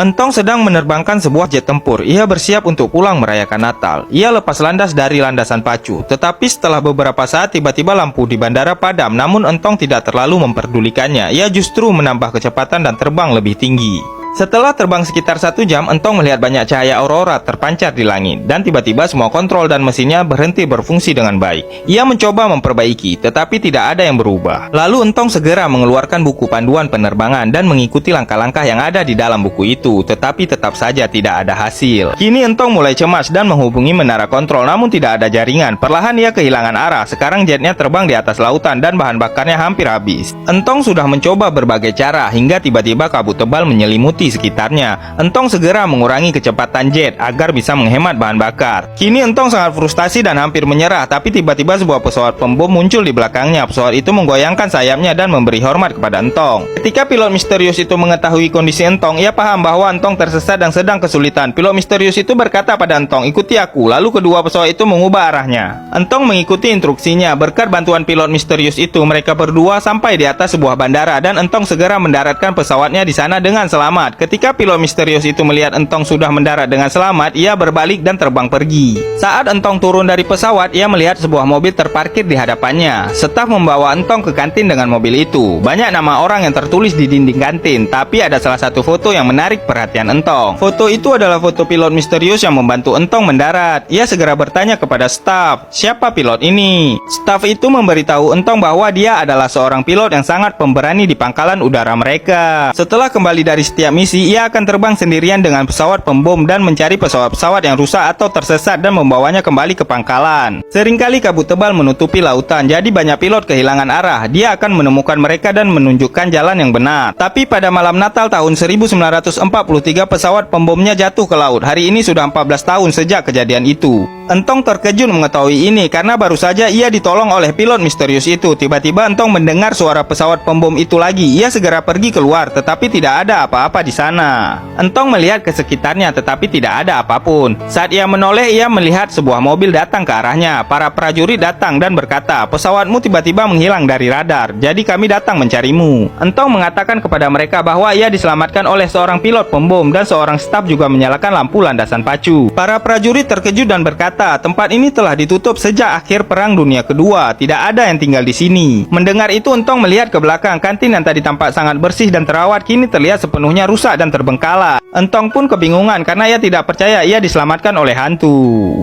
Entong sedang menerbangkan sebuah jet tempur. Ia bersiap untuk pulang merayakan Natal. Ia lepas landas dari landasan pacu. Tetapi setelah beberapa saat tiba-tiba lampu di bandara padam. Namun Entong tidak terlalu memperdulikannya. Ia justru menambah kecepatan dan terbang lebih tinggi. Setelah terbang sekitar 1 jam, Entong melihat banyak cahaya aurora terpancar di langit. Dan tiba-tiba semua kontrol dan mesinnya berhenti berfungsi dengan baik. Ia mencoba memperbaiki, tetapi tidak ada yang berubah. Lalu Entong segera mengeluarkan buku panduan penerbangan dan mengikuti langkah-langkah yang ada di dalam buku itu. Tetapi tetap saja tidak ada hasil. Kini Entong mulai cemas dan menghubungi menara kontrol, namun tidak ada jaringan. Perlahan ia kehilangan arah. Sekarang jetnya terbang di atas lautan dan bahan bakarnya hampir habis. Entong sudah mencoba berbagai cara hingga tiba-tiba kabut tebal menyelimuti sekitarnya. Entong segera mengurangi kecepatan jet agar bisa menghemat bahan bakar. Kini Entong sangat frustasi dan hampir menyerah, tapi tiba-tiba sebuah pesawat pembom muncul di belakangnya. Pesawat itu menggoyangkan sayapnya dan memberi hormat kepada Entong. Ketika pilot misterius itu mengetahui kondisi Entong, ia paham bahwa Entong tersesat dan sedang kesulitan. Pilot misterius itu berkata pada Entong, "Ikuti aku." Lalu kedua pesawat itu mengubah arahnya. Entong mengikuti instruksinya. Berkat bantuan pilot misterius itu, mereka berdua sampai di atas sebuah bandara dan Entong segera mendaratkan pesawatnya di sana dengan selamat. Ketika pilot misterius itu melihat Entong sudah mendarat dengan selamat, ia berbalik dan terbang pergi. Saat Entong turun dari pesawat, ia melihat sebuah mobil terparkir di hadapannya. Staf membawa Entong ke kantin dengan mobil itu. Banyak nama orang yang tertulis di dinding kantin, tapi ada salah satu foto yang menarik perhatian Entong. Foto itu adalah foto pilot misterius yang membantu Entong mendarat. Ia segera bertanya kepada staf, "Siapa pilot ini?" Staf itu memberitahu Entong bahwa dia adalah seorang pilot yang sangat pemberani di pangkalan udara mereka. Setelah kembali dari setiap misi, ia akan terbang sendirian dengan pesawat pembom dan mencari pesawat-pesawat yang rusak atau tersesat dan membawanya kembali ke pangkalan. Seringkali kabut tebal menutupi lautan, jadi banyak pilot kehilangan arah. Dia akan menemukan mereka dan menunjukkan jalan yang benar. Tapi pada malam Natal tahun 1943, pesawat pembomnya jatuh ke laut. Hari ini sudah 14 tahun sejak kejadian itu. Entong terkejut mengetahui ini karena baru saja ia ditolong oleh pilot misterius itu. Tiba-tiba Entong mendengar suara pesawat pembom itu lagi. Ia segera pergi keluar, tetapi tidak ada apa-apa di sana. Entong melihat ke sekitarnya, tetapi tidak ada apapun. Saat ia menoleh, ia melihat sebuah mobil datang ke arahnya. Para prajurit datang dan berkata, "Pesawatmu tiba-tiba menghilang dari radar, jadi kami datang mencarimu." Entong mengatakan kepada mereka bahwa ia diselamatkan oleh seorang pilot pembom dan seorang staf juga menyalakan lampu landasan pacu. Para prajurit terkejut dan berkata, "Tempat ini telah ditutup sejak akhir Perang Dunia Kedua. Tidak ada yang tinggal di sini." Mendengar itu, Entong melihat ke belakang. Kantin yang tadi tampak sangat bersih dan terawat kini terlihat sepenuhnya rusak dan terbengkalai. Entong pun kebingungan karena ia tidak percaya ia diselamatkan oleh hantu.